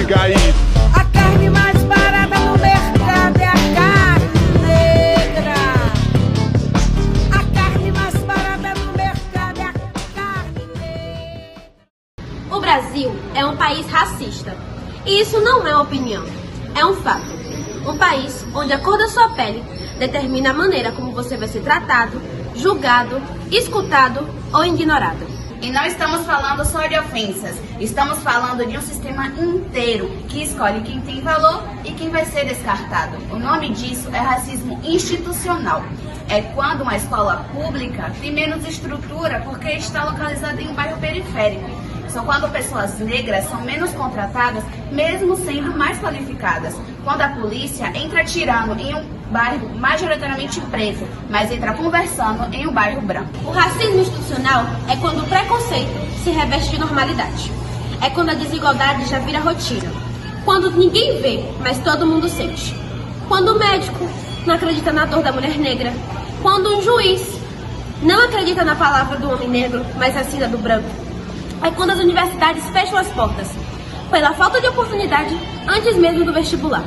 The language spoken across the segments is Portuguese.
liga isso. A carne mais barata no mercado é a carne negra. A carne mais barata no mercado é a carne negra. O Brasil é um país racista. E isso não é opinião, é um fato. Um país onde a cor da sua pele determina a maneira como você vai ser tratado, julgado, escutado ou ignorado. E não estamos falando só de ofensas, estamos falando de um sistema inteiro que escolhe quem tem valor e quem vai ser descartado. O nome disso é racismo institucional. É quando uma escola pública tem menos estrutura porque está localizada em um bairro periférico. São quando pessoas negras são menos contratadas, mesmo sendo mais qualificadas. Quando a polícia entra atirando em um bairro majoritariamente preto, mas entra conversando em um bairro branco. O racismo institucional é quando o preconceito se reveste de normalidade. É quando a desigualdade já vira rotina. Quando ninguém vê, mas todo mundo sente. Quando o médico não acredita na dor da mulher negra. Quando um juiz não acredita na palavra do homem negro, mas assina do branco. É quando as universidades fecham as portas pela falta de oportunidade antes mesmo do vestibular.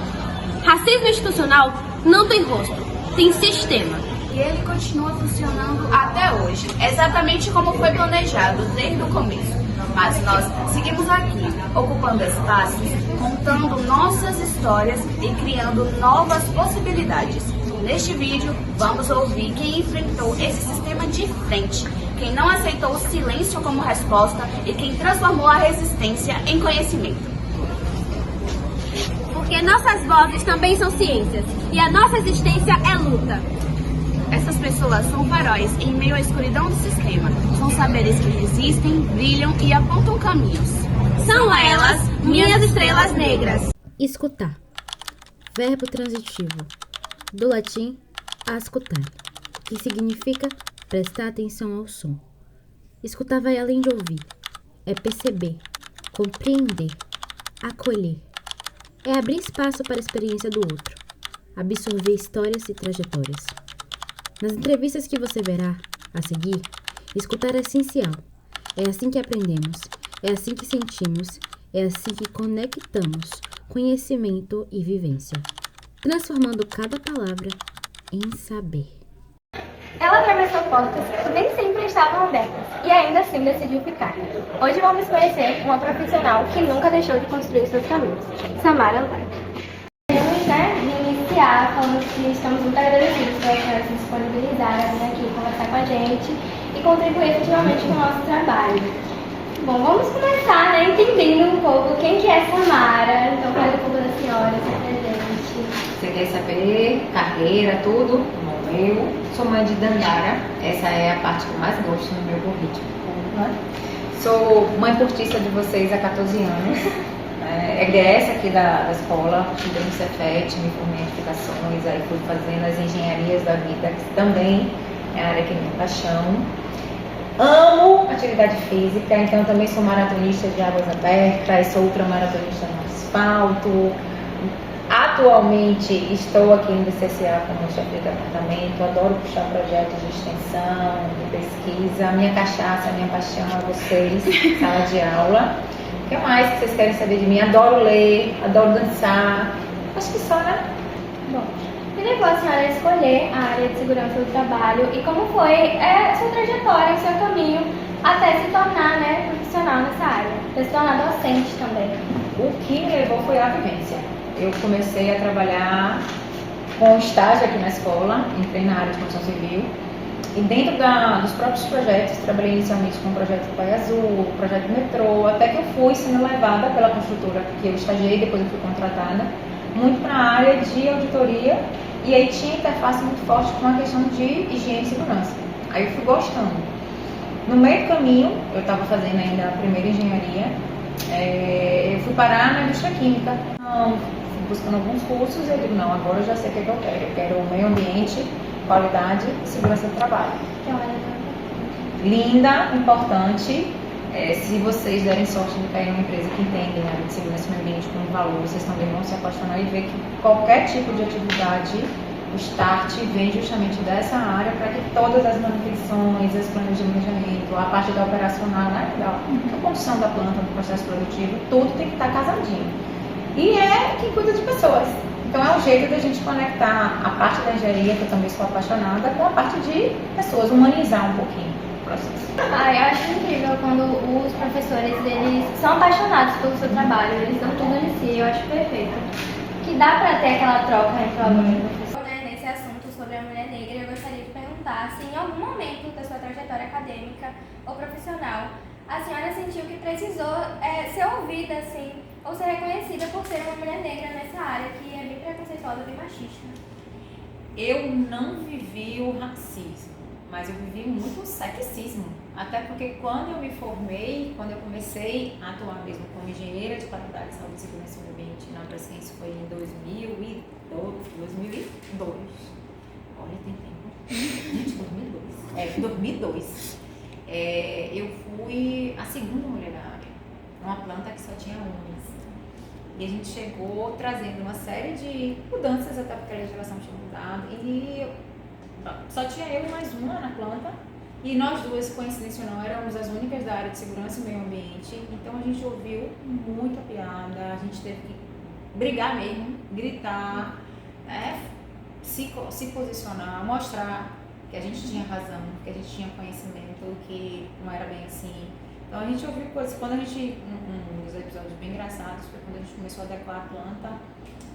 Racismo institucional não tem rosto, tem sistema. E ele continua funcionando até hoje, exatamente como foi planejado desde o começo. Mas nós seguimos aqui, ocupando espaços, contando nossas histórias e criando novas possibilidades. Neste vídeo, vamos ouvir quem enfrentou esse sistema de frente, quem não aceitou o silêncio como resposta e quem transformou a resistência em conhecimento. Porque nossas vozes também são ciências e a nossa existência é luta. Essas pessoas são faróis em meio à escuridão do sistema. São saberes que resistem, brilham e apontam caminhos. São elas, minhas estrelas negras. Escutar. Verbo transitivo. Do latim, ascoltar, que significa prestar atenção ao som. Escutar vai além de ouvir. É perceber, compreender, acolher. É abrir espaço para a experiência do outro. Absorver histórias e trajetórias. Nas entrevistas que você verá a seguir, escutar é essencial. É assim que aprendemos, é assim que sentimos, é assim que conectamos conhecimento e vivência, transformando cada palavra em saber. Ela atravessou portas que nem sempre estavam abertas e ainda assim decidiu ficar. Hoje vamos conhecer uma profissional que nunca deixou de construir seus caminhos, Samara Lara. Queremos, iniciar falando que estamos muito agradecidos pela senhora se disponibilizar a vir aqui conversar com a gente e contribuir efetivamente com o nosso trabalho. Bom, vamos começar, entendendo um pouco quem que é Samara. Então, fale um pouco da senhora, se presente. Você quer saber carreira, tudo? Bom, eu sou mãe de Dandara, essa é a parte que eu mais gosto no meu currículo. Sou mãe portista de vocês há 14 anos, egressa aqui da escola, estudei no Cefet, me formei em edificações, aí fui fazendo as engenharias da vida, que também é a área que é minha paixão. Amo atividade física, então também sou maratonista de águas abertas, sou ultramaratonista no asfalto. Atualmente estou aqui no BCCA como chefe de departamento, adoro puxar projetos de extensão, de pesquisa. Minha cachaça, minha paixão é vocês, sala de aula. O que mais que vocês querem saber de mim? Adoro ler, adoro dançar. Acho que só, né? Bom, me levou a senhora a escolher a área de segurança do trabalho e como foi sua trajetória, seu caminho até se tornar profissional nessa área, até se tornar docente também. O que me levou foi a vivência. Eu comecei a trabalhar com estágio aqui na escola, entrei na área de construção civil e dentro dos próprios projetos, trabalhei inicialmente com o projeto do Pai Azul, o projeto Metrô, até que eu fui sendo levada pela construtora que eu estagiei, depois eu fui contratada, muito para a área de auditoria e aí tinha interface muito forte com a questão de higiene e segurança. Aí eu fui gostando. No meio do caminho, eu estava fazendo ainda a primeira engenharia, eu fui parar na indústria química. Buscando alguns cursos, eu digo, não, agora eu já sei o que eu quero. Eu quero o meio ambiente, qualidade e segurança do trabalho. Linda, importante. Se vocês derem sorte de cair numa empresa que entende a área de segurança e meio ambiente como valor, vocês também vão se apaixonar e ver que qualquer tipo de atividade, o start vem justamente dessa área para que todas as manutenções, as planos de planejamento, a parte da operacional, da condução da planta, do processo produtivo, tudo tem que estar casadinho. e é quem cuida de pessoas. Então é um jeito da gente conectar a parte da engenharia, que eu também sou apaixonada, com a parte de pessoas, humanizar um pouquinho o processo. Eu acho incrível quando os professores, eles são apaixonados pelo seu trabalho, eles dão tudo de si, eu acho perfeito. Que dá pra ter aquela troca entre o aluno e o professor. Nesse assunto sobre a mulher negra, eu gostaria de perguntar se em algum momento da sua trajetória acadêmica ou profissional, a senhora sentiu que precisou ser ouvida, assim, ou ser reconhecida por ser uma mulher negra nessa área, que é bem preconceituosa, bem machista. Eu não vivi o racismo, mas eu vivi muito o sexismo. Até porque quando eu me formei, quando eu comecei a atuar mesmo como engenheira de qualidade, saúde e segurança do ambiente na Brasciense foi em 2002. Olha, tem tempo. Gente, 2002. 2002. Eu fui a segunda mulher da área, numa planta que só tinha homens. E a gente chegou trazendo uma série de mudanças, até porque a legislação tinha mudado. E só tinha eu e mais uma na planta. E nós duas, coincidência ou não, éramos as únicas da área de segurança e meio ambiente. Então a gente ouviu muita piada, a gente teve que brigar mesmo, gritar, se posicionar, mostrar que a gente tinha razão, que a gente tinha conhecimento, que não era bem assim. Então a gente ouviu coisas. Quando a gente, um dos episódios bem engraçados, foi quando a gente começou a adequar a planta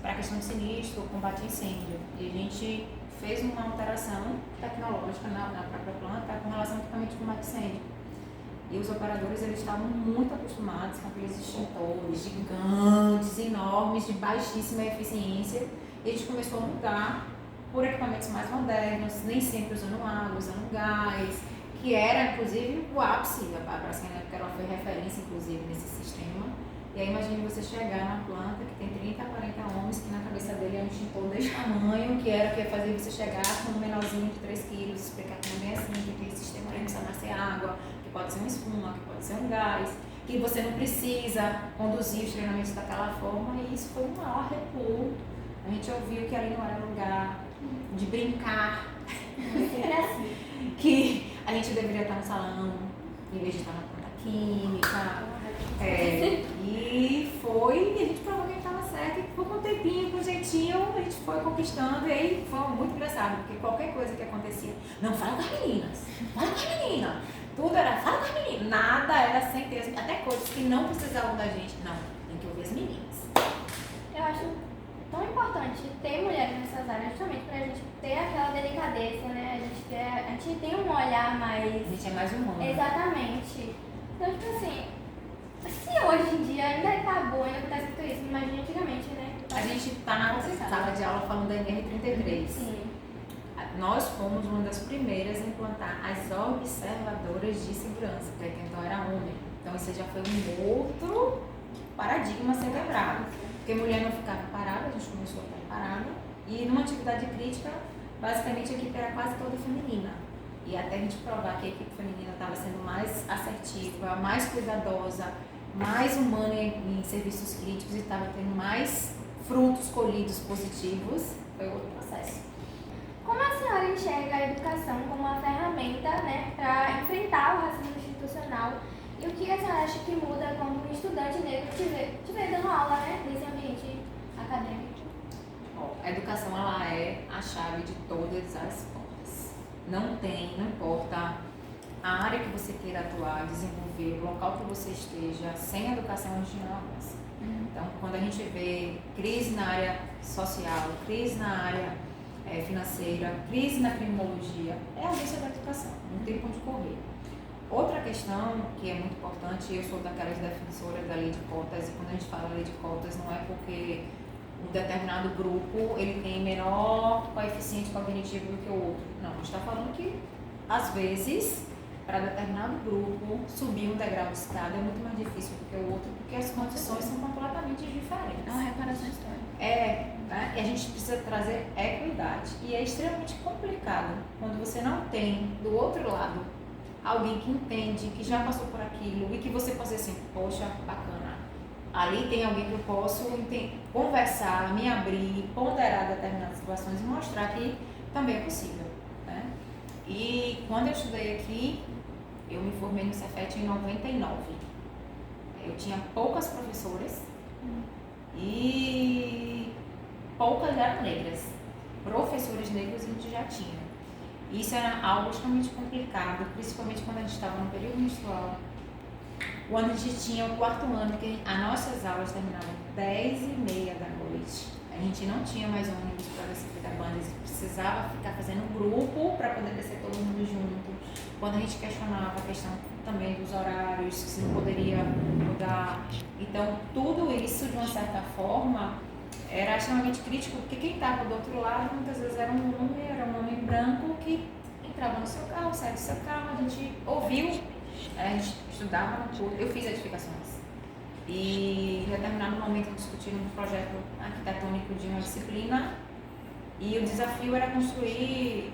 para a questão de sinistro, combate a incêndio. E a gente fez uma alteração tecnológica na própria planta com relação ao equipamento de combate a incêndio. E os operadores, eles estavam muito acostumados com aqueles extintores gigantes, enormes, de baixíssima eficiência. E a gente começou a mudar por equipamentos mais modernos, nem sempre usando água, usando gás, que era, inclusive, o ápice. A Braskem foi referência, inclusive, nesse sistema. E aí imagine você chegar numa planta que tem 30 a 40 homens, que na cabeça dele é um extintor desse tamanho, que era o que ia fazer você chegar com um menorzinho de 3 quilos, explicar que não é assim, que aquele sistema não precisa nascer água, que pode ser uma espuma, que pode ser um gás, que você não precisa conduzir os treinamentos daquela forma, e isso foi um maior recuo. A gente ouviu que ali não era lugar de brincar, que a gente deveria estar no salão, em vez de estar na planta química. E a gente provou que a gente estava certo, e foi com um tempinho, com um jeitinho, a gente foi conquistando, e aí foi muito engraçado, porque qualquer coisa que acontecia, não, fala com as meninas, tudo era, fala com as meninas, nada era sem ter, até coisas que não precisavam da gente, não, tem que ouvir as meninas. Eu acho tão importante ter mulheres nessas áreas, justamente pra gente ter aquela delicadeza, né? A gente tem um olhar mais... A gente é mais humano. Exatamente. Então, tipo assim, se hoje em dia ainda é tabu, ainda acontece muito isso, imagina antigamente, né? A gente está na sala de aula falando da NR33. Sim. Nós fomos uma das primeiras a implantar as observadoras de segurança, que até então era homem. Então isso já foi um outro paradigma a ser quebrado. Porque mulher não ficava parada, a gente começou a ficar parada. E numa atividade crítica, basicamente a equipe era quase toda feminina. E até a gente provar que a equipe feminina estava sendo mais assertiva, mais cuidadosa, mais humana em serviços críticos e estava tendo mais frutos colhidos positivos, foi outro processo. Como a senhora enxerga a educação como uma ferramenta, né, para enfrentar o racismo institucional? E o que a senhora acha que muda quando um estudante negro estiver dando aula, né, nesse ambiente acadêmico? A educação, ela é a chave de todas as portas. Não importa a área que você queira atuar, desenvolver, o local que você esteja, sem educação a gente não avança. Então, quando a gente vê crise na área social, crise na área financeira, crise na criminologia, é a ausência da educação, não tem pra onde correr. Outra questão que é muito importante, eu sou daquelas defensoras da lei de cotas, e quando a gente fala lei de cotas, não é porque um determinado grupo ele tem menor coeficiente cognitivo do que o outro. Não, a gente está falando que, às vezes, para determinado grupo, subir um degrau de escada é muito mais difícil do que o outro, porque as condições são completamente diferentes. É uma reparação histórica. Né? E a gente precisa trazer equidade. E é extremamente complicado quando você não tem, do outro lado, alguém que entende, que já passou por aquilo e que você possa dizer assim, poxa, bacana. Ali tem alguém que eu posso conversar, me abrir, ponderar determinadas situações e mostrar que também é possível. Né? E quando eu estudei aqui, eu me formei no Cefet em 99. Eu tinha poucas professoras e poucas eram negras. Professores negros a gente já tinha. Isso era algo extremamente complicado, principalmente quando a gente estava no período menstrual. Quando a gente tinha o quarto ano, porque as nossas aulas terminavam 10h30 da noite. A gente não tinha mais ônibus para descer da banda, a gente precisava ficar fazendo grupo para poder descer todo mundo junto. Quando a gente questionava a questão também dos horários, se não poderia mudar. Então, tudo isso, de uma certa forma, era extremamente crítico, porque quem estava do outro lado, muitas vezes era um homem branco que entrava no seu carro, saía do seu carro, a gente ouviu, a gente estudava no curso, eu fiz edificações. E em determinado momento discutindo um projeto arquitetônico de uma disciplina e o desafio era construir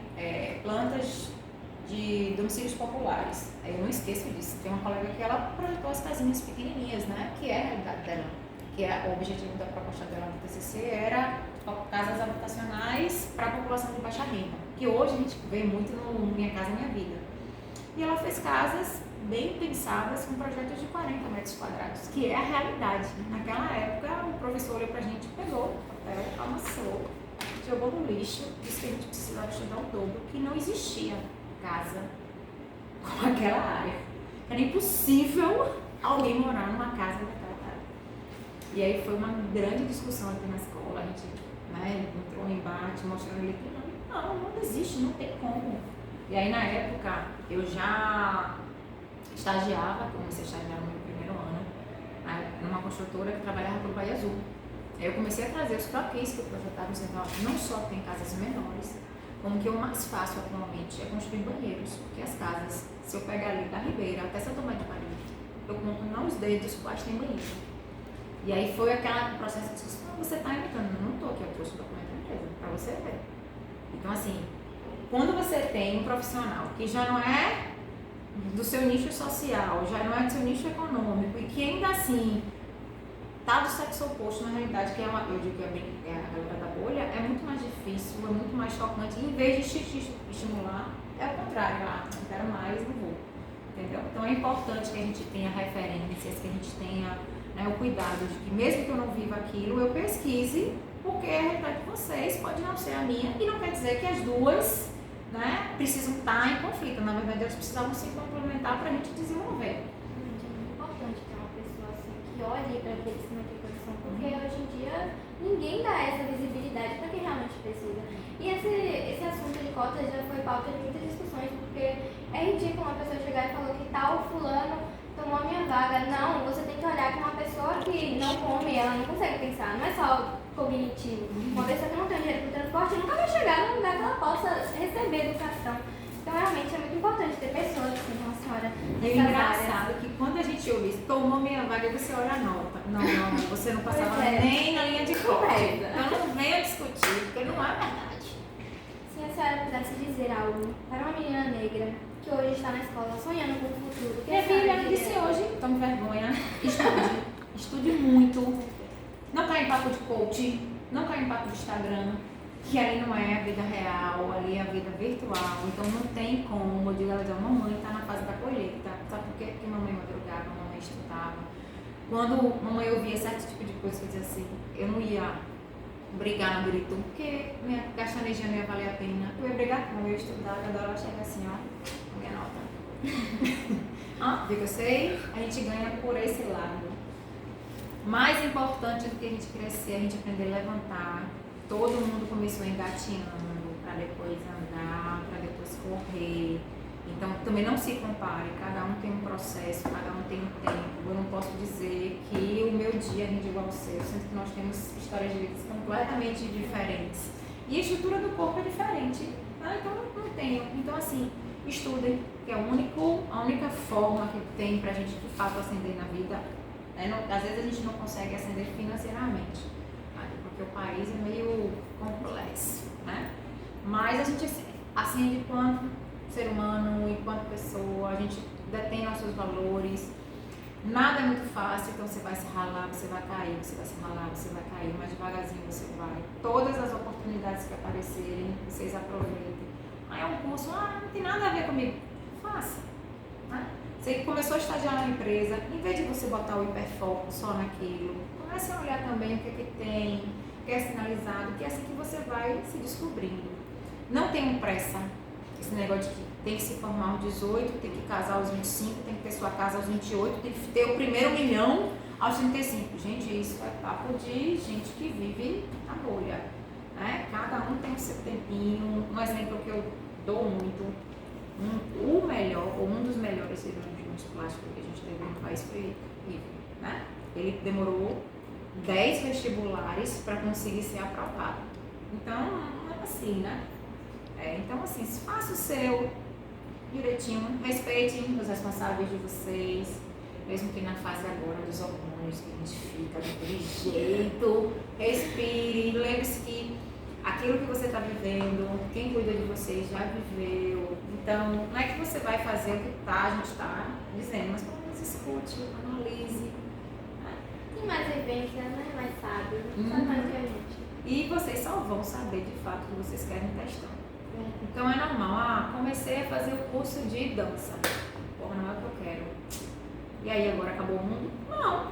plantas de domicílios populares. Eu não esqueço disso. Tem uma colega que ela projetou as casinhas pequenininhas, né? Que é a realidade dela. Que o objetivo da proposta dela no TCC era casas habitacionais para a população de baixa renda. Que hoje a gente vê muito no Minha Casa Minha Vida. E ela fez casas bem pensadas com projetos de 40 metros quadrados, que é a realidade. Naquela época, o professor olhou pra gente, pegou o papel, amassou, jogou no lixo, disse que a gente precisava estudar o dobro, que não existia casa com aquela área. Era impossível alguém morar numa casa daquela área. E aí foi uma grande discussão aqui na escola, a gente entrou em embate, mostrando ele que não existe, não tem como. E aí na época eu já estagiava, comecei a estagiar no meu primeiro ano, numa construtora que trabalhava pelo Bahia Azul. Aí eu comecei a trazer os croquis que eu projetava, dizendo, não só tem casas menores, como que o mais fácil atualmente é construir banheiros, porque as casas, se eu pegar ali da Ribeira até São Tomé de Paris, eu conto nos dedos quais tem banheiro. E aí foi aquele processo de discussão, você está imitando, eu não estou aqui, eu trouxe o documento da empresa, para você ver. Então assim, quando você tem um profissional que já não é do seu nicho social, já não é do seu nicho econômico e que ainda assim está do sexo oposto na realidade, que eu digo que é a galera da bolha, é muito mais difícil, é muito mais chocante. Em vez de te estimular, é o contrário, não quero mais, não vou. Entendeu? Então é importante que a gente tenha referências, que a gente tenha o cuidado de que mesmo que eu não viva aquilo, eu pesquise, porque a realidade de vocês pode não ser a minha e não quer dizer que as duas precisam estar em conflito. Na verdade, elas precisavam se complementar para a gente desenvolver. É muito importante ter uma pessoa assim que olhe para aqueles que não têm condição, porque hoje em dia ninguém dá essa visibilidade para quem realmente precisa. E esse assunto de cotas já foi pauta de muitas discussões, porque é ridículo uma pessoa chegar e falar que tal fulano tomou a minha vaga. Não, você tem que olhar que uma pessoa que não come, ela não consegue pensar, não é só cognitivo. Uma pessoa que não tem dinheiro para o transporte nunca vai chegar num lugar que ela possa receber educação. Então, realmente, é muito importante ter pessoas assim, como a senhora. E é engraçado que quando a gente ouve isso, tomou minha vaga, você olha a nota. Não, você não passava nem na linha de corte. Então, não venha discutir, porque não é verdade. Se a senhora pudesse dizer algo para uma menina negra que hoje está na escola sonhando com o futuro, Minha filha me disse hoje, tome vergonha, estude muito, não caia em papo de coach, não caia em papo de Instagram, que ali não é a vida real, ali é a vida virtual, então não tem como, eu digo, ela diz, mamãe está na fase da colheita, sabe por quê? Porque mamãe madrugava, mamãe estudava. Quando mamãe ouvia certo tipo de coisa, eu dizia assim, eu não ia brigar no grito, porque minha castanejinha não ia valer a pena, eu ia brigar com eu ia estudar, cada hora ela chega assim, minha nota. Viu que eu sei? A gente ganha por esse lado. Mais importante do que a gente crescer, a gente aprender a levantar. Todo mundo começou engatinhando, para depois andar, para depois correr. Então, também não se compare, cada um tem um processo, cada um tem um tempo. Eu não posso dizer que o meu dia rende igual ao seu, sendo que nós temos histórias de vida completamente diferentes. E a estrutura do corpo é diferente. Então, não tenho. Então, assim, estudem, que é a única forma que tem para a gente, de fato, ascender na vida. Às vezes a gente não consegue ascender financeiramente, porque o país é meio complexo, né? Mas a gente ascende enquanto ser humano, enquanto pessoa, a gente detém nossos valores. Nada é muito fácil, então você vai se ralar, você vai cair, você vai se ralar, você vai cair, mas devagarzinho você vai. Todas as oportunidades que aparecerem, vocês aproveitem. É um curso, não tem nada a ver comigo. Faça, né? Você começou a estagiar na empresa, em vez de você botar o hiperfoco só naquilo, comece a olhar também o que tem, o que é sinalizado, que é assim que você vai se descobrindo. Não tenham pressa. Esse negócio de que tem que se formar aos 18, tem que casar aos 25, tem que ter sua casa aos 28, tem que ter o primeiro milhão aos 35. Gente, isso é papo de gente que vive na bolha, né? Cada um tem o seu tempinho. Um exemplo que eu dou muito, o melhor, ou um dos melhores cirurgiões plásticos que a gente teve no país foi Ivo, né? Ele demorou 10 vestibulares para conseguir ser aprovado. Então, não é assim, né? Então, assim, faça o seu direitinho, respeitem os responsáveis de vocês, mesmo que na fase agora dos hormônios, que a gente fica daquele jeito, respire, lembre-se que aquilo que você está vivendo, quem cuida de vocês já viveu, então não é que você vai fazer o que a gente está dizendo, mas pelo menos escute, analise. Tem mais vivência, né? Mais sábio, sabe mais que a gente. E vocês só vão saber de fato o que vocês querem testar. Então é normal, comecei a fazer o curso de dança. Porra, não é o que eu quero. E aí agora acabou o mundo? Não.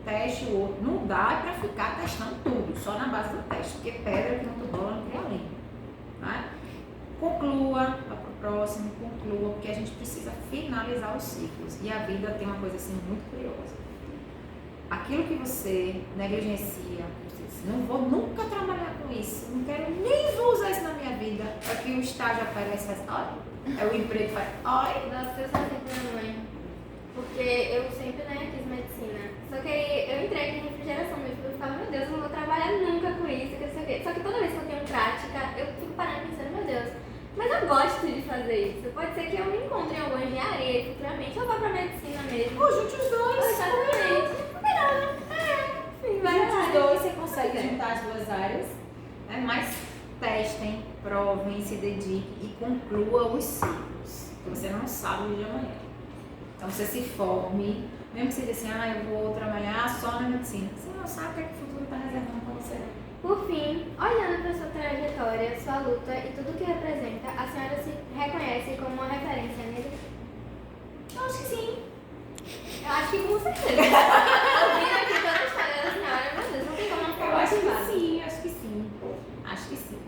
Teste o outro. Não dá pra ficar testando tudo, só na base do teste, porque pedra que não tu bola não cria língua. Né? Conclua, vá pro próximo, conclua, porque a gente precisa finalizar os ciclos. E a vida tem uma coisa assim muito curiosa. Aquilo que você negligencia, não vou nunca trabalhar com isso, não quero nem vou usar isso na minha vida. É que o estágio aparece e faz, olha, é o emprego que faz, olha. Nossa, eu sou sempre minha mãe. Porque eu sempre, né, quis medicina. Só que aí eu entrei aqui em refrigeração mesmo. Eu ficava, meu Deus, eu não vou trabalhar nunca com isso, que não sei o quê. Só que toda vez que eu tenho prática, eu fico parando pensando, meu Deus, mas eu gosto de fazer isso. Pode ser que eu me encontre em alguma engenharia e futuramente eu vá pra medicina mesmo. Pô, junte os dois. Exatamente. Sim, vai Junte lá. os dois, você consegue juntar as duas áreas, né? Mas testem, provem, se dediquem e conclua os ciclos, que você não sabe o dia de amanhã. Então você se forme, mesmo que você diga assim, eu vou trabalhar só na medicina, você não sabe o que, é que o futuro está reservando para você. Por fim, olhando para sua trajetória, sua luta e tudo que representa, a senhora se reconhece como uma referência nele? Eu acho que sim. Eu acho que com certeza. Ouvindo aqui toda a história da senhora, meu Deus, não tem como não ficar Eu acho motivada. que sim, acho que sim. Acho que sim.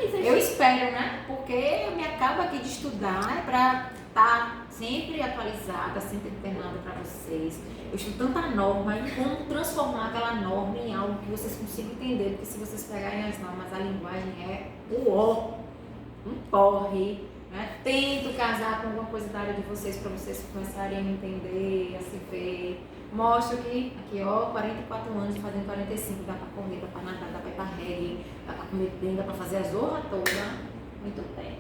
Isso, Eu espero, né? Porque eu me acabo aqui de estudar para estar sempre atualizada, sempre internada para vocês. Eu estudo tanta norma e como transformar aquela norma em algo que vocês consigam entender. Porque se vocês pegarem as normas, a linguagem é um porre. Né? Tento casar com alguma coisa da área de vocês para vocês começarem a me entender, a se ver. Mostro que aqui, 44 anos fazendo 45, dá pra correr, dá pra nadar, dá pra ir pra reggae, dá pra comer bem, dá pra fazer a zorra toda. Muito bem.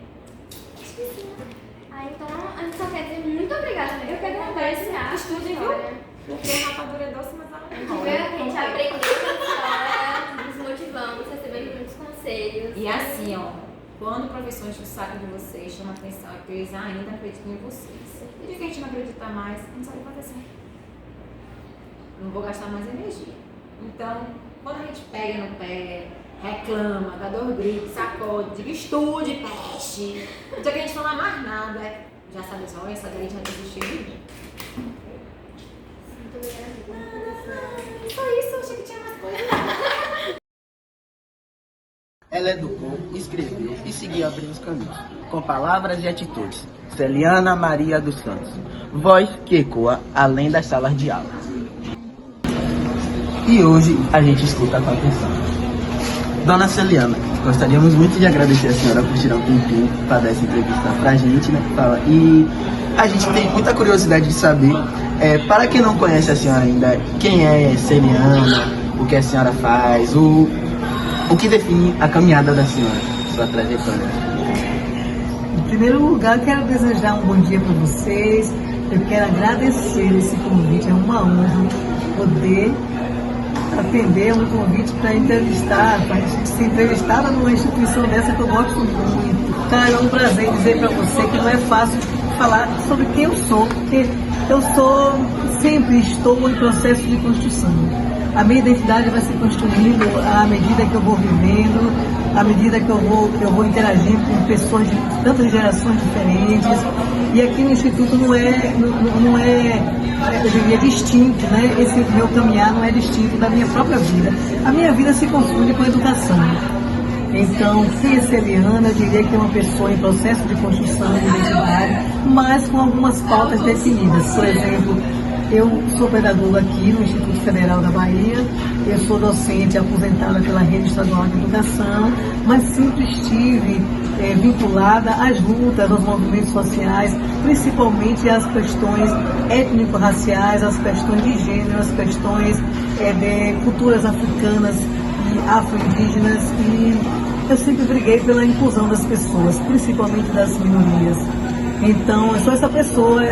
Acho que sim. Então, a gente só quer dizer muito obrigada mesmo. Eu que agradeço. Estude, viu? Porque a rapadura é doce, mas ela A não gente rola. veio aqui, a gente aprendeu com a senhora, nos motivamos, recebendo muitos conselhos. E assim, quando o professor enche o saco de vocês, chama atenção, é porque eles ainda acreditam em vocês. E de que a gente não acredita mais, a gente sabe fazer assim. Não vou gastar mais energia. Então, quando a gente pega no pé, reclama, dá dor, grito, sacode, diga estude, peste. Não sei que a gente fala mais nada. Já sabe só, essa daí já desistiu de mim. Muito obrigada. Só isso, eu achei que tinha mais coisa. Ela educou, escreveu e seguiu abrindo os caminhos, com palavras e atitudes. Celiana Maria dos Santos, voz que ecoa além das salas de aula. E hoje a gente escuta com atenção. Dona Celiana, gostaríamos muito de agradecer a senhora por tirar um tempinho para dar essa entrevista pra gente, né? E a gente tem muita curiosidade de saber, para quem não conhece a senhora ainda, quem é Celiana, o que a senhora faz, o que define a caminhada da senhora, sua trajetória. Em primeiro lugar, quero desejar um bom dia para vocês. Eu quero agradecer esse convite, é uma honra poder atender um convite para entrevistar, para a gente ser entrevistada numa instituição dessa que eu gosto muito. Cara, é um prazer dizer para você que não é fácil falar sobre quem eu sou, porque eu sempre estou em processo de construção. a minha identidade vai se construindo à medida que eu vou vivendo, à medida que eu vou interagindo com pessoas de tantas gerações diferentes. E aqui no Instituto não é eu diria, distinto, né? Esse meu caminhar não é distinto da minha própria vida. A minha vida se confunde com a educação. Então, ser Eliana, eu diria que é uma pessoa em processo de construção de identidade, mas com algumas pautas definidas. Por exemplo, eu sou pedagoga aqui no Instituto Federal da Bahia, eu sou docente aposentada pela Rede Estadual de Educação, mas sempre estive vinculada às lutas, aos movimentos sociais, principalmente às questões étnico-raciais, às questões de gênero, às questões de culturas africanas e afro-indígenas, e eu sempre briguei pela inclusão das pessoas, principalmente das minorias. Então, eu sou essa pessoa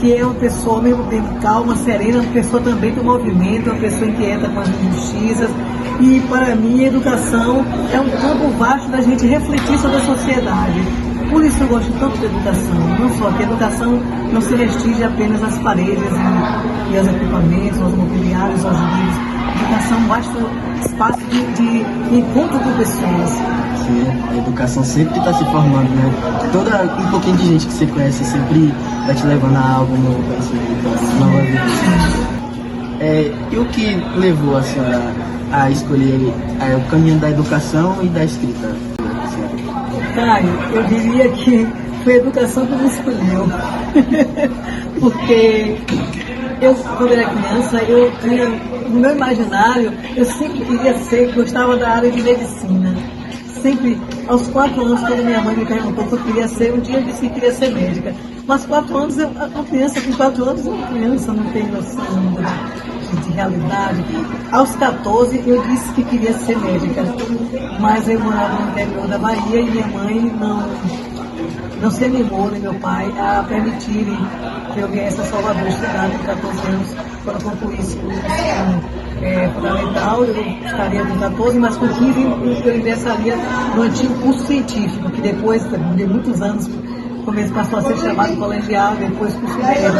que é uma pessoa ao mesmo tempo calma, serena, uma pessoa também do movimento, uma pessoa inquieta com as injustiças. E para mim a educação é um campo vasto da gente refletir sobre a sociedade. Por isso eu gosto tanto da educação, não só que a educação não se restringe apenas às paredes e aos equipamentos, aos mobiliários, aos livros. A educação basta espaço de encontro com pessoas. Sim, a educação sempre está se formando, né? Um pouquinho de gente que você conhece sempre vai te levando a algo novo, para você nova vida. E o que levou a senhora a escolher o caminho da educação e da escrita? Caio, eu diria que foi a educação que me escolheu. Porque eu, quando era criança, eu tinha, no meu imaginário, eu sempre queria gostava da área de medicina. Sempre, aos 4 anos, quando minha mãe me perguntou o que eu queria ser, um dia eu disse que queria ser médica. Mas 4 anos, uma criança com 4 anos, uma criança não tem noção de realidade. Aos 14, eu disse que queria ser médica, mas eu morava no interior da Bahia e minha mãe não se animou, nem meu pai, a permitirem que eu viesse a Salvador estudar com 14 anos, quando eu concluísse o ensino fundamental. Eu estaria com 14, mas com 15 eu ingressaria no antigo curso científico, que depois de muitos anos passou a ser chamado colegial, depois curso médio,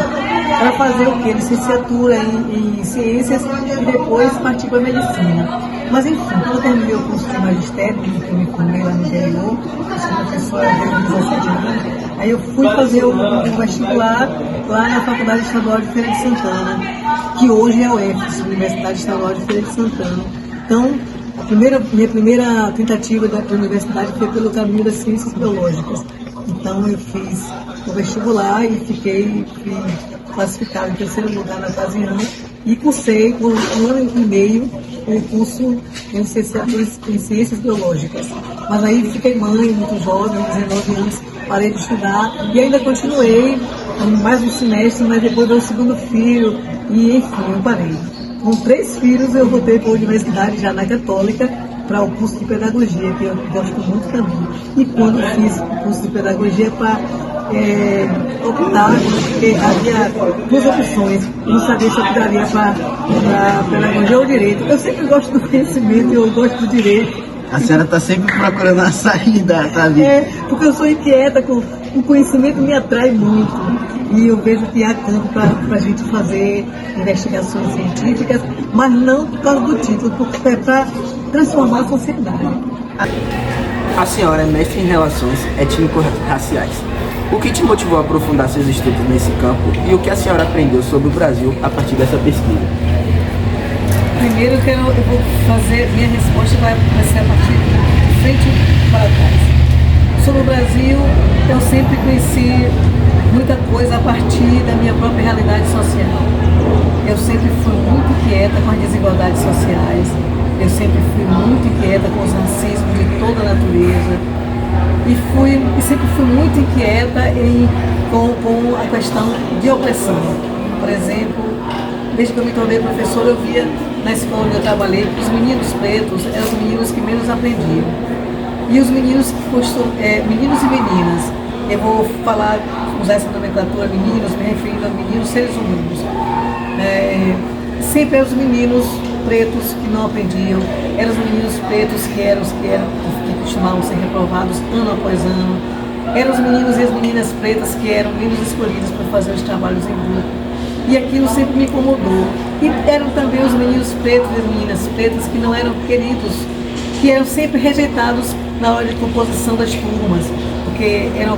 para fazer o quê? Licenciatura em ciências e depois partir para a medicina. Mas enfim, quando eu terminei o curso de magistério, que eu me formei lá no interior, eu sou professora desde 17 anos, aí eu fui fazer o vestibular lá na Faculdade Estadual de Feira de Santana, que hoje é a UFES, Universidade Estadual de Feira de Santana. Então, minha primeira tentativa da universidade foi pelo caminho das ciências biológicas. Então eu fiz o vestibular e fui classificado em 3º lugar na ocasião e cursei por 1 ano e meio o curso de licenciatura em ciências biológicas. Mas aí fiquei mãe, muito jovem, 19 anos, parei de estudar e ainda continuei mais um semestre, mas depois veio o 2º filho e enfim, eu parei. Com 3 filhos eu voltei para a universidade já na Católica, para o curso de pedagogia, que eu gosto muito também. E quando fiz o curso de pedagogia para optar, porque havia 2 opções, eu não sabia se eu optaria para pedagogia ou direito. Eu sempre gosto do conhecimento, eu gosto do direito. A senhora está sempre procurando a saída, sabe? Porque eu sou inquieta, o conhecimento me atrai muito. E eu vejo que há campo para a gente fazer investigações científicas, mas não por causa do título, porque é para transformar a sociedade. A senhora é mestre em relações étnico-raciais. O que te motivou a aprofundar seus estudos nesse campo e o que a senhora aprendeu sobre o Brasil a partir dessa pesquisa? Primeiro eu vou fazer, minha resposta vai ser a partir de frente para trás. Sobre o Brasil, eu sempre conheci muita coisa a partir da minha própria realidade social. Eu sempre fui muito inquieta com as desigualdades sociais, eu sempre fui muito inquieta com os racismos de toda a natureza e sempre fui muito inquieta com a questão de opressão. Por exemplo, desde que eu me tornei professora, eu via na escola onde eu trabalhei que os meninos pretos eram os meninos que menos aprendiam. E os meninos meninos e meninas, eu vou usar essa nomenclatura meninos, me referindo a meninos seres humanos. Sempre eram os meninos pretos que não aprendiam, eram os meninos pretos que costumavam ser reprovados ano após ano, eram os meninos e as meninas pretas que eram menos escolhidas para fazer os trabalhos em grupo. E aquilo sempre me incomodou. E eram também os meninos pretos e as meninas pretas que não eram queridos, que eram sempre rejeitados na hora de composição das turmas, porque eram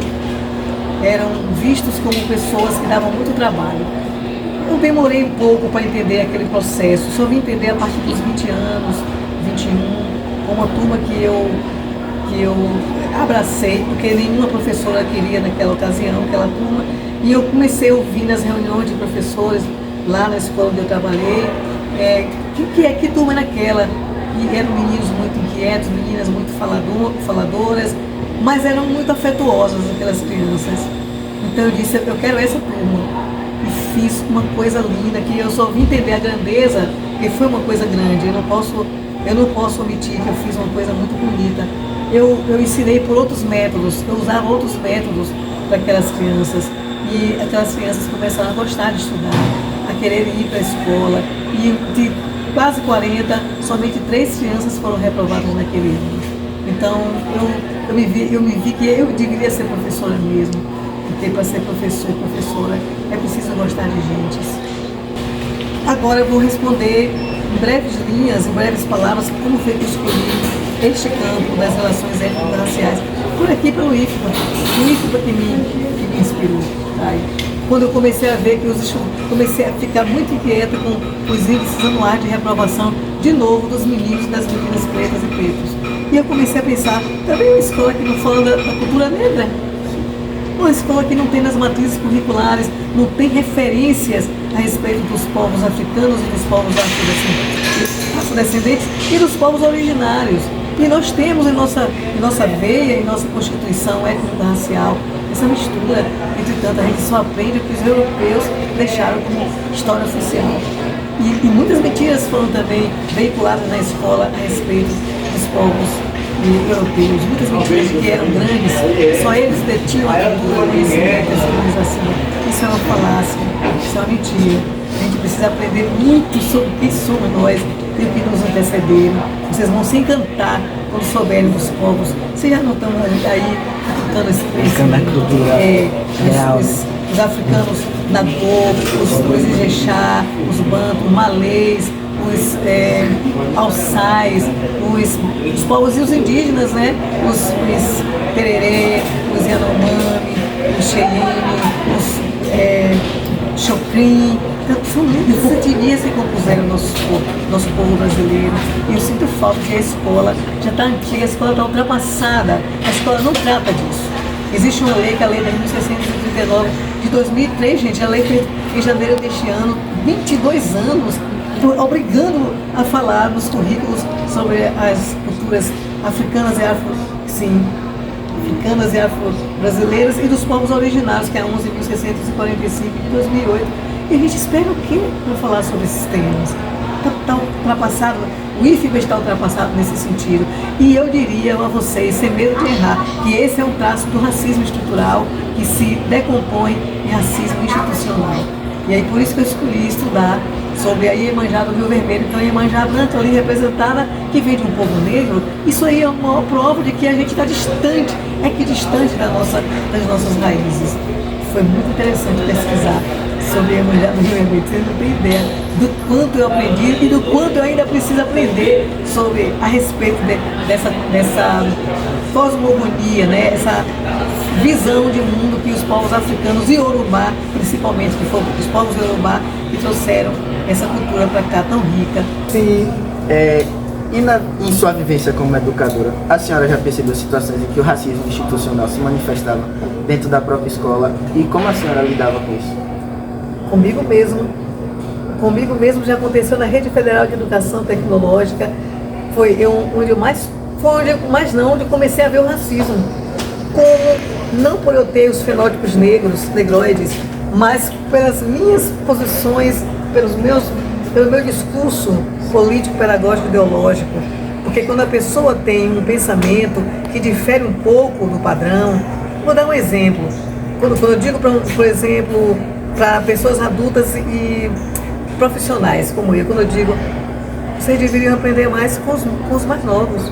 vistos como pessoas que davam muito trabalho. Eu demorei um pouco para entender aquele processo, só vim entender a partir dos 20 anos, 21, com uma turma que eu abracei, porque nenhuma professora queria naquela ocasião, aquela turma, e eu comecei a ouvir nas reuniões de professores, lá na escola onde eu trabalhei, que turma era aquela? E eram meninos muito inquietos, meninas muito faladoras, mas eram muito afetuosas aquelas crianças. Então eu disse, eu quero essa turma. E fiz uma coisa linda, que eu só vim entender a grandeza, porque foi uma coisa grande. Eu não posso omitir que eu fiz uma coisa muito bonita. Eu ensinei por outros métodos, eu usava outros métodos para aquelas crianças. E aquelas crianças começaram a gostar de estudar, a querer ir para a escola. E de quase 40, somente 3 crianças foram reprovadas naquele ano. Então eu me vi que eu deveria ser professora mesmo, porque para ser professor e professora é preciso gostar de gente. Agora eu vou responder em breves linhas, em breves palavras, como foi que eu escolhi este campo das relações étnico-raciais, por aqui pelo IFBA. O IFBA que me inspirou. Tá? Quando eu comecei a ver que comecei a ficar muito inquieta com os índices anuais de reprovação, de novo, dos meninos e das meninas pretas e pretos. E eu comecei a pensar, também uma escola que não fala da cultura negra, uma escola que não tem nas matrizes curriculares, não tem referências a respeito dos povos africanos e dos povos afrodescendentes e dos povos originários. E nós temos em nossa veia, em nossa constituição étnico-racial, essa mistura. Entretanto, a gente só aprende o que os europeus deixaram como história oficial. E muitas mentiras foram também veiculadas na escola a respeito dos povos europeus. Muitas mentiras que eram grandes, só eles detinham a cultura, o conhecimento, a civilização. Isso é uma falácia, isso é uma mentira. A gente precisa aprender muito sobre quem somos nós e o que nos antecederam. Vocês vão se encantar quando souberem dos povos. Vocês já não estão aí aplicando a cultura real. Os africanos Nagô, os Ijexá, os Banto, malês, os alçais, os povos e os indígenas, né? Os Tererê, os Yanomami, os Cheyenne, os Chocrim. Então, são muitas etnias que compuseram o nosso povo brasileiro. E eu sinto falta que a escola já está antiga, a escola está ultrapassada. A escola não trata disso. Existe uma lei, que é a lei de 1639 de 2003, gente. A lei foi em janeiro deste ano, 22 anos, obrigando a falar nos currículos sobre as culturas africanas e afro-brasileiras e dos povos originários, que é a 11.645 de 2008. E a gente espera o quê para falar sobre esses temas? Está ultrapassado, o IFBA está ultrapassado nesse sentido. E eu diria a vocês, sem medo de errar, que esse é um traço do racismo estrutural que se decompõe em racismo institucional. E aí por isso que eu escolhi estudar sobre a Iemanjá do Rio Vermelho. Então a Iemanjá branca ali representada, que vem de um povo negro. Isso aí é uma maior prova de que a gente está distante, distante das nossas raízes. Foi muito interessante pesquisar sobre a Iemanjá do Rio Vermelho. Vocês não têm ideia do quanto eu aprendi e do quanto eu ainda preciso aprender sobre a respeito dessa cosmogonia, né? Essa visão de mundo que os povos africanos e Yorubá, principalmente, que foram os povos Yorubá que trouxeram essa cultura para cá tão rica. Sim, em sua vivência como educadora, a senhora já percebeu situações em que o racismo institucional se manifestava dentro da própria escola e como a senhora lidava com isso? Comigo mesmo já aconteceu na Rede Federal de Educação Tecnológica. Onde eu comecei a ver o racismo. Não por eu ter os fenótipos negroides, mas pelas minhas posições, pelo meu discurso político, pedagógico, ideológico. Porque quando a pessoa tem um pensamento que difere um pouco do padrão, vou dar um exemplo. Quando eu digo, por exemplo, para pessoas adultas e profissionais como eu, quando eu digo, vocês deveriam aprender mais com os mais novos.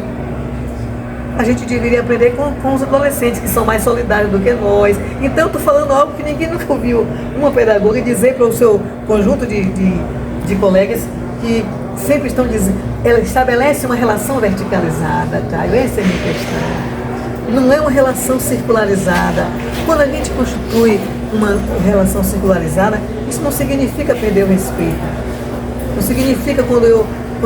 A gente deveria aprender com os adolescentes, que são mais solidários do que nós. Então, estou falando algo que ninguém nunca ouviu uma pedagoga dizer para o seu conjunto de de colegas que sempre estão dizendo, ela estabelece uma relação verticalizada, Caio, essa é a minha questão. Não é uma relação circularizada. Quando a gente constitui uma relação circularizada, isso não significa perder o respeito. Não significa quando eu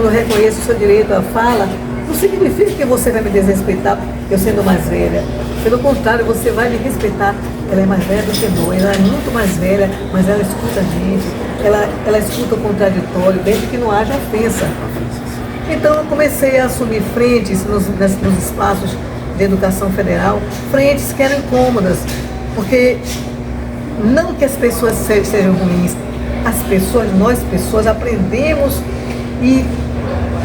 reconheço o seu direito à fala, não significa que você vai me desrespeitar eu sendo mais velha. Pelo contrário, você vai me respeitar. Ela é mais velha do que eu, ela é muito mais velha, mas ela escuta a gente, ela escuta o contraditório, desde que não haja ofensa. Então eu comecei a assumir frentes nos espaços de educação federal, frentes que eram incômodas, porque não que as pessoas sejam ruins, nós pessoas aprendemos e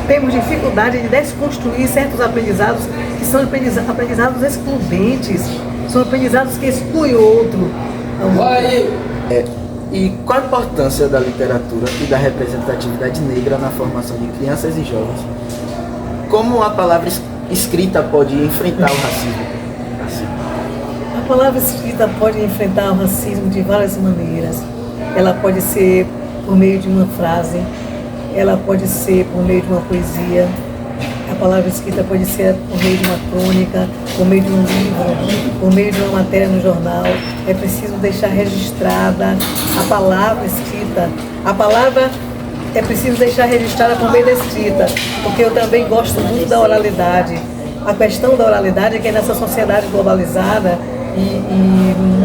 temos dificuldade de desconstruir certos aprendizados que são aprendizados excludentes, são aprendizados que excluem o outro. E qual a importância da literatura e da representatividade negra na formação de crianças e jovens? Como a palavra escrita pode enfrentar o racismo? A palavra escrita pode enfrentar o racismo de várias maneiras. Ela pode ser por meio de uma frase, ela pode ser por meio de uma poesia, a palavra escrita pode ser por meio de uma crônica, por meio de um livro, por meio de uma matéria no jornal. É preciso deixar registrada a palavra escrita. A palavra é preciso deixar registrada por meio da escrita, porque eu também gosto muito da oralidade. A questão da oralidade é que nessa sociedade globalizada e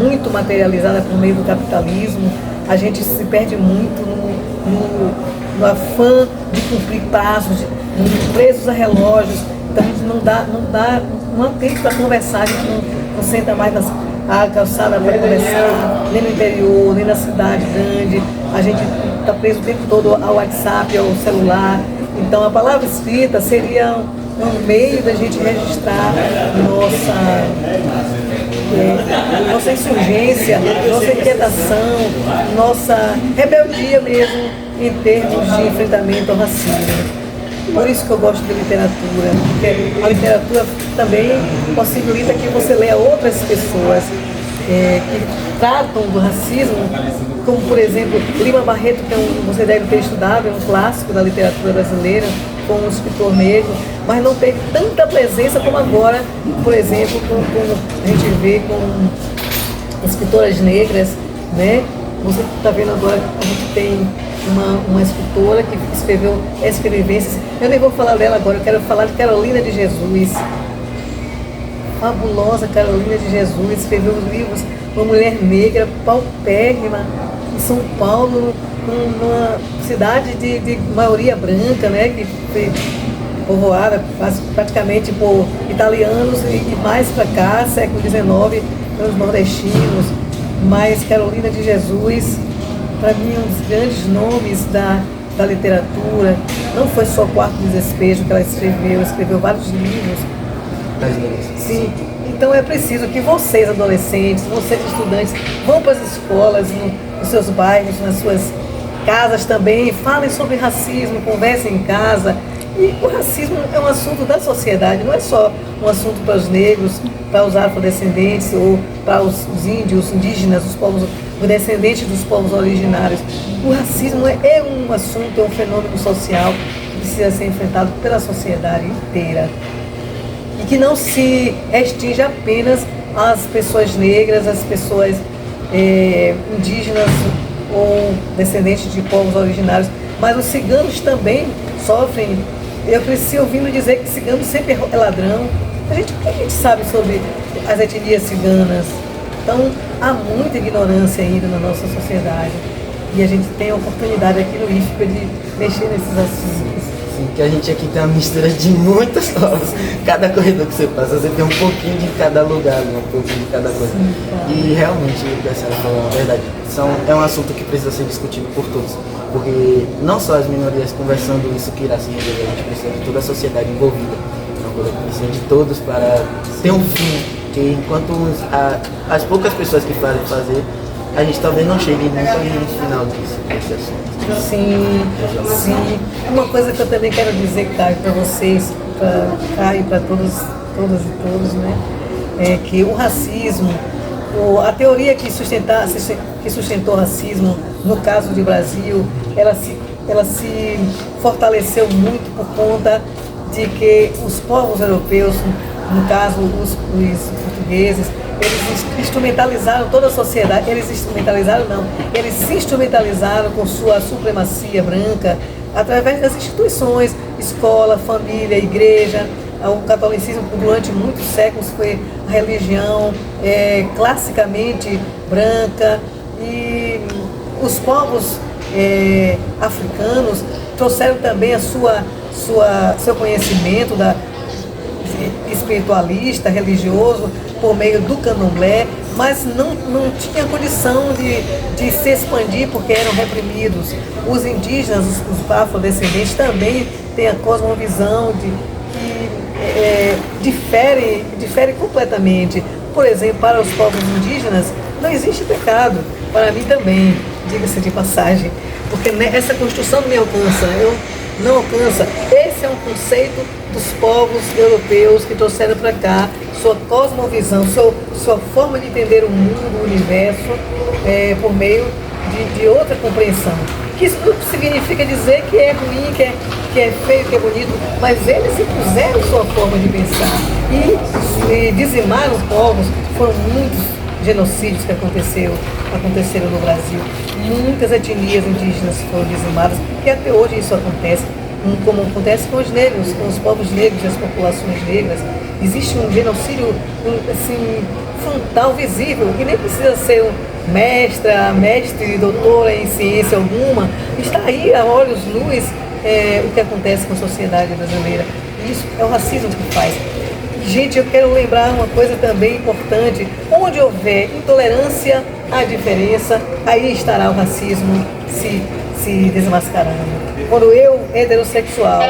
muito materializada por meio do capitalismo, a gente se perde muito no afã de cumprir prazos, presos a relógios. Então a gente não há tempo para conversar, a gente não senta mais na calçada para conversar, nem no interior, nem na cidade grande. A gente está preso o tempo todo ao WhatsApp, ao celular. Então a palavra escrita seria um meio da gente registrar nossa insurgência, nossa inquietação, nossa rebeldia mesmo em termos de enfrentamento ao racismo. Por isso que eu gosto de literatura, porque a literatura também possibilita que você leia outras pessoas que tratam do racismo, como por exemplo Lima Barreto, que você deve ter estudado, é um clássico da literatura brasileira, como um escritor negro, mas não teve tanta presença como agora, por exemplo, como a gente vê com escritoras negras, né? Você está vendo agora que a gente tem uma escritora que escreveu Escrevivências. Eu nem vou falar dela agora, eu quero falar de Carolina de Jesus. Fabulosa Carolina de Jesus, escreveu livros, uma mulher negra, paupérrima, em São Paulo, numa cidade de maioria branca, né, que foi povoada praticamente por italianos e mais para cá, século XIX, pelos nordestinos. Mas Carolina de Jesus, para mim, é um dos grandes nomes da literatura. Não foi só Quarto Despejo que ela escreveu vários livros. Sim. Então é preciso que vocês, adolescentes, vocês, estudantes, vão para as escolas, nos seus bairros, nas suas casas também, falem sobre racismo, conversem em casa. E o racismo é um assunto da sociedade, não é só um assunto para os negros, para os afrodescendentes ou para os índios, indígenas, os descendentes dos povos originários. O racismo é um assunto, é um fenômeno social que precisa ser enfrentado pela sociedade inteira. E que não se restringe apenas às pessoas negras, às pessoas indígenas ou descendentes de povos originários, mas os ciganos também sofrem. Eu cresci ouvindo dizer que cigano sempre é ladrão. O que a gente sabe sobre as etnias ciganas? Então, há muita ignorância ainda na nossa sociedade. E a gente tem a oportunidade aqui no IFPA de mexer nesses assuntos. Sim, que a gente aqui tem uma mistura de muitas coisas. Cada corredor que você passa, você tem um pouquinho de cada lugar, um pouquinho de cada coisa. Sim, claro. E realmente, o que a senhora falou é verdade. É um assunto que precisa ser discutido por todos. Porque não só as minorias conversando isso que irá se resolver, a gente precisa de toda a sociedade envolvida. É uma coisa que precisa de todos para ter um fim. Que enquanto as poucas pessoas que fazem fazer, a gente talvez não chegue nunca no final desse assunto. Sim, sim. Uma coisa que eu também quero dizer, Caio, para vocês, para Caio, para todas e todos, né? É que o racismo, a teoria que sustentou o racismo, no caso do Brasil, ela se ela se fortaleceu muito por conta de que os povos europeus, no caso os portugueses, eles instrumentalizaram toda a sociedade, eles se instrumentalizaram com sua supremacia branca através das instituições, escola, família, igreja. O catolicismo durante muitos séculos foi a religião classicamente branca, e os povos africanos trouxeram também seu conhecimento espiritualista, religioso, por meio do candomblé, mas não tinha condição de se expandir porque eram reprimidos. Os indígenas, os afrodescendentes, também têm a cosmovisão que difere completamente. Por exemplo, para os povos indígenas não existe pecado. Para mim também, diga-se de passagem, porque essa construção não me alcança, não alcança. Esse é um conceito dos povos europeus que trouxeram para cá sua cosmovisão, sua forma de entender o mundo, o universo, por meio de outra compreensão. Que isso não significa dizer que é ruim, que é feio, que é bonito, mas eles impuseram sua forma de pensar e dizimaram os povos. Foram muitos genocídios que aconteceram no Brasil. Muitas etnias indígenas foram dizimadas, e até hoje isso acontece, como acontece com os negros, com os povos negros e as populações negras. Existe um genocídio assim, frontal, visível, e nem precisa ser um mestre, doutora em ciência alguma. Está aí a olhos nus o que acontece com a sociedade brasileira. Isso é o racismo que faz. Gente, eu quero lembrar uma coisa também importante: onde houver intolerância à diferença, aí estará o racismo se desmascarando. Quando eu, heterossexual,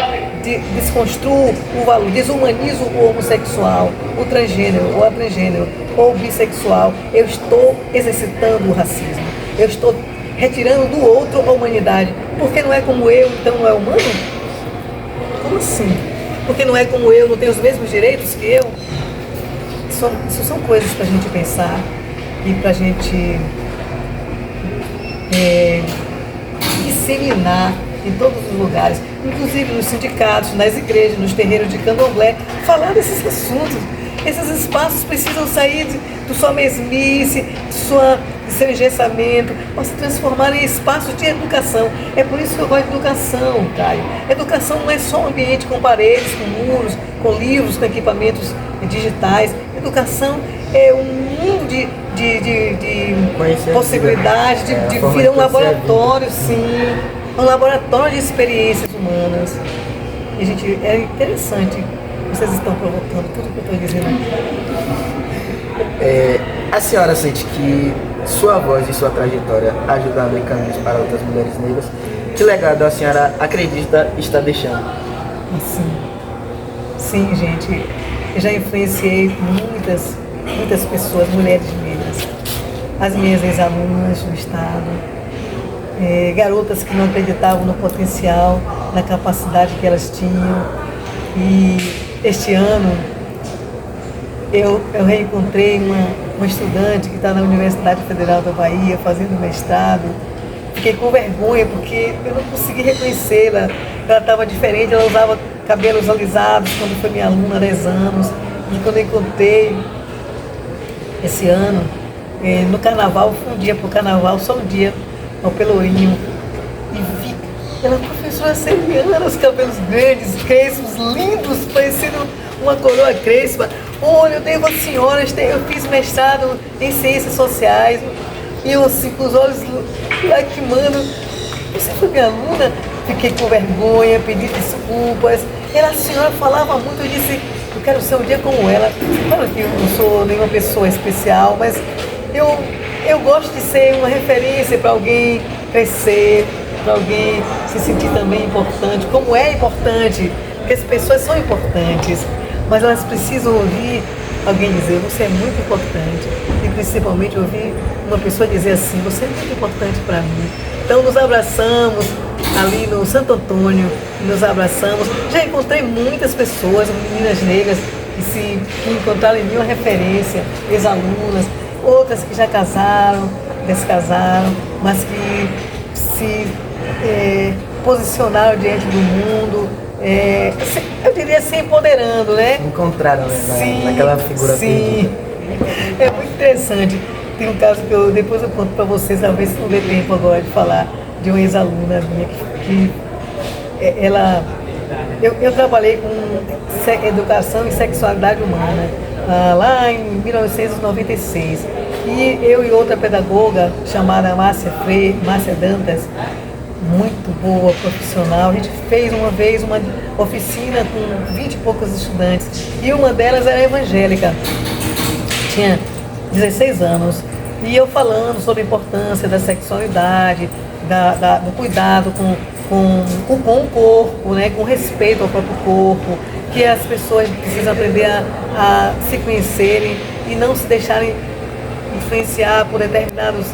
desconstruo o valor, desumanizo o homossexual, o transgênero, ou a transgênero, ou o bissexual, eu estou exercitando o racismo. Eu estou retirando do outro a humanidade. Porque não é como eu, então não é humano? Como assim? Porque não é como eu, não tem os mesmos direitos que eu? Isso são coisas para a gente pensar e para a gente disseminar em todos os lugares, inclusive nos sindicatos, nas igrejas, nos terreiros de candomblé, falar desses assuntos. Esses espaços precisam sair de sua mesmice, de seu engessamento, para se transformar em espaços de educação. É por isso que eu gosto de educação, Caio. Educação não é só um ambiente com paredes, com muros, com livros, com equipamentos digitais. Educação é um mundo de possibilidades, de vir um laboratório, sim, um laboratório de experiências humanas. E, gente, é interessante. Vocês estão provocando tudo que eu estou dizendo aqui. A senhora sente que sua voz e sua trajetória ajudam a abrir caminhos para outras mulheres negras? Que legado a senhora acredita estar deixando? Sim, gente. Eu já influenciei muitas pessoas, mulheres negras. As minhas ex-alunas do Estado, garotas que não acreditavam no potencial, na capacidade que elas tinham. E este ano eu reencontrei uma estudante que está na Universidade Federal da Bahia fazendo mestrado. Fiquei com vergonha porque eu não consegui reconhecê-la. Ela estava diferente, ela usava cabelos alisados quando foi minha aluna há 10 anos. E quando eu encontrei esse ano, no carnaval, foi um dia para o carnaval, só um dia ao Pelourinho, e vi ela professora serbiana, os cabelos grandes, crespos, lindos, parecendo uma coroa crespa. Olha, eu devo às senhoras, eu fiz mestrado em ciências sociais, e eu assim, com os olhos lacrimando. Você foi minha aluna? Fiquei com vergonha, pedi desculpas. A senhora falava muito, eu disse, eu quero ser um dia como ela. Claro que eu não sou nenhuma pessoa especial, mas eu gosto de ser uma referência para alguém crescer, para alguém se sentir também importante, como é importante, porque as pessoas são importantes, mas elas precisam ouvir alguém dizer, você é muito importante, e principalmente ouvir uma pessoa dizer assim, você é muito importante para mim. Então nos abraçamos ali no Santo Antônio, nos abraçamos. Já encontrei muitas pessoas, meninas negras, que encontraram em mim uma referência, ex-alunas, outras que já casaram, descasaram, mas que posicionaram diante do mundo, eu diria se empoderando, né? Encontraram, né? Sim, Naquela figura. sim. É muito interessante. Tem um caso que depois eu conto para vocês, talvez não dê tempo agora de falar, de uma ex-aluna minha que ela... Eu trabalhei com educação e sexualidade humana lá em 1996. E eu e outra pedagoga chamada Márcia Dantas, muito boa, profissional, a gente fez uma vez uma oficina com 20 e poucos estudantes. E uma delas era evangélica, tinha 16 anos. E eu falando sobre a importância da sexualidade, do cuidado com o corpo, né, com respeito ao próprio corpo, que as pessoas precisam aprender a se conhecerem e não se deixarem influenciar por determinados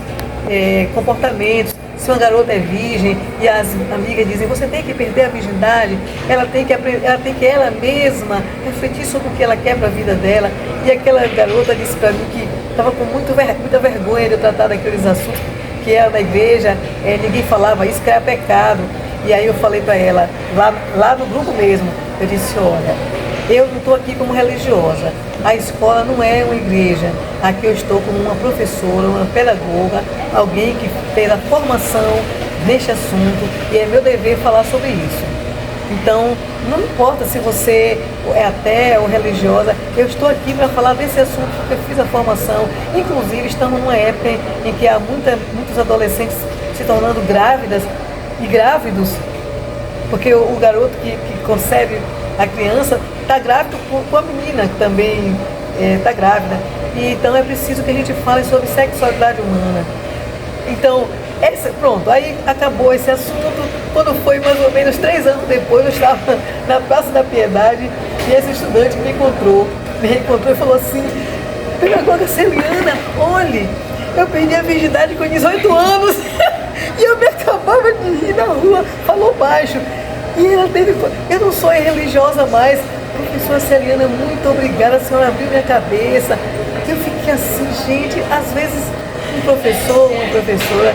comportamentos. Se uma garota é virgem e as amigas dizem você tem que perder a virgindade, ela tem que ela mesma refletir sobre o que ela quer para a vida dela. E aquela garota disse para mim que estava com muita vergonha de eu tratar daqueles assuntos que era da igreja, ninguém falava isso, que era pecado. E aí eu falei para ela, lá no grupo mesmo, eu disse, olha, eu não estou aqui como religiosa, a escola não é uma igreja, aqui eu estou como uma professora, uma pedagoga, alguém que fez a formação neste assunto e é meu dever falar sobre isso. Então, não importa se você é até ou religiosa, eu estou aqui para falar desse assunto porque eu fiz a formação. Inclusive, estamos numa época em que há muitos adolescentes se tornando grávidas e grávidos, porque o garoto que concebe a criança está grávido com a menina que também está grávida. E, então é preciso que a gente fale sobre sexualidade humana. Então, pronto, aí acabou esse assunto. Quando foi mais ou menos 3 anos depois, eu estava na Praça da Piedade e esse estudante me reencontrou e falou assim, pedagoga Celiana, olhe, eu perdi a virgindade com 18 anos e eu me acabava de rir na rua, falou baixo. E ela eu não sou religiosa mais, professora Celiana, muito obrigada, a senhora abriu minha cabeça. Eu fiquei assim, gente, às vezes um professor, uma professora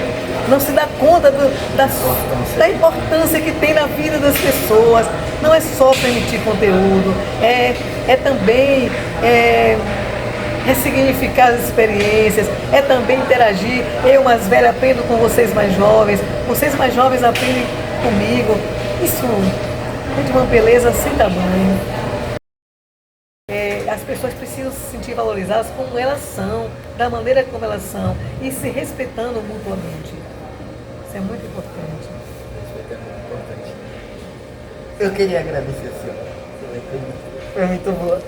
não se dá conta da importância que tem na vida das pessoas. Não é só permitir conteúdo, é também ressignificar as experiências, é também interagir. Eu mais velha aprendo com vocês mais jovens aprendem comigo. Isso é de uma beleza sem tamanho. As pessoas precisam se sentir valorizadas como elas são, da maneira como elas são, e se respeitando mutuamente. Isso é muito importante. Eu queria agradecer a senhora. Foi muito boa.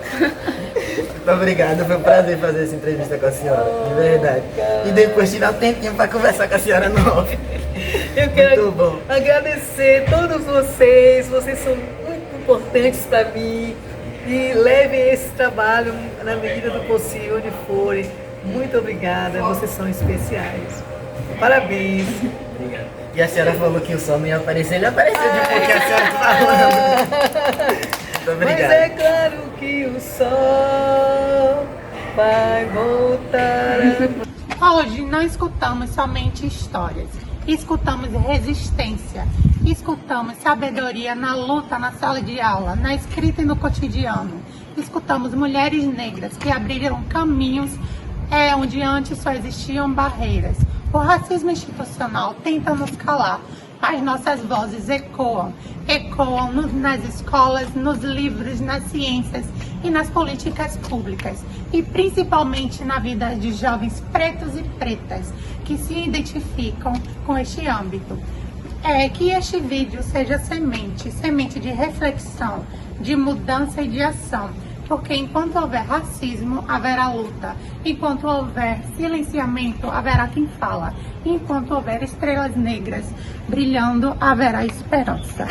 Muito obrigado, foi um prazer fazer essa entrevista com a senhora, de verdade. E depois tirar um tempinho para conversar com a senhora no off. Eu quero agradecer a todos vocês são muito importantes para mim. E levem esse trabalho na medida do possível, onde forem. Muito obrigada, vocês são especiais. Parabéns. Obrigado. E a senhora falou que o sol não ia aparecer, ele apareceu depois que a senhora falando. Muito obrigado. Mas é claro que o sol vai voltar. Hoje não escutamos somente histórias, escutamos resistência, escutamos sabedoria na luta, na sala de aula, na escrita e no cotidiano. Escutamos mulheres negras que abriram caminhos onde antes só existiam barreiras. O racismo institucional tenta nos calar, mas nossas vozes ecoam nas escolas, nos livros, nas ciências e nas políticas públicas, e principalmente na vida de jovens pretos e pretas que se identificam com este âmbito. Que este vídeo seja semente de reflexão, de mudança e de ação, porque enquanto houver racismo, haverá luta, enquanto houver silenciamento, haverá quem fala, enquanto houver estrelas negras brilhando, haverá esperança.